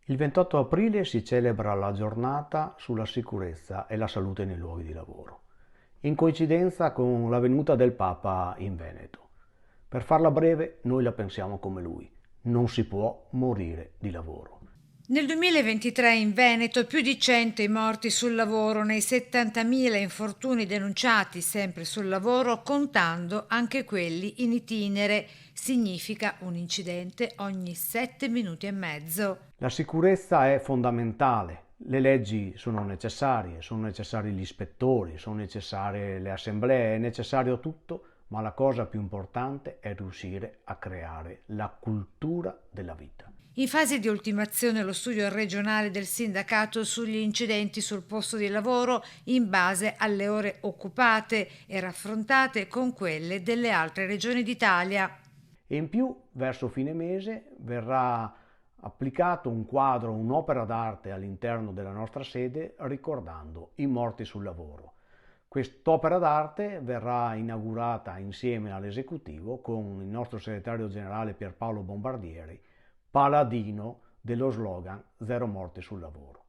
Il 28 aprile si celebra la giornata sulla sicurezza e la salute nei luoghi di lavoro, in coincidenza con la venuta del Papa in Veneto. Per farla breve, noi la pensiamo come lui: non si può morire di lavoro. Nel 2023 in Veneto più di 100 i morti sul lavoro nei 70.000 infortuni denunciati sempre sul lavoro, contando anche quelli in itinere. Significa un incidente ogni 7 minuti e mezzo. La sicurezza è fondamentale, le leggi sono necessari gli ispettori, sono necessarie le assemblee, è necessario tutto, ma la cosa più importante è riuscire a creare la cultura della vita. In fase di ultimazione lo studio regionale del sindacato sugli incidenti sul posto di lavoro in base alle ore occupate e raffrontate con quelle delle altre regioni d'Italia. E in più, verso fine mese, verrà applicato un quadro, un'opera d'arte all'interno della nostra sede ricordando i morti sul lavoro. Quest'opera d'arte verrà inaugurata insieme all'esecutivo con il nostro segretario generale Pierpaolo Bombardieri, paladino dello slogan Zero morti sul lavoro.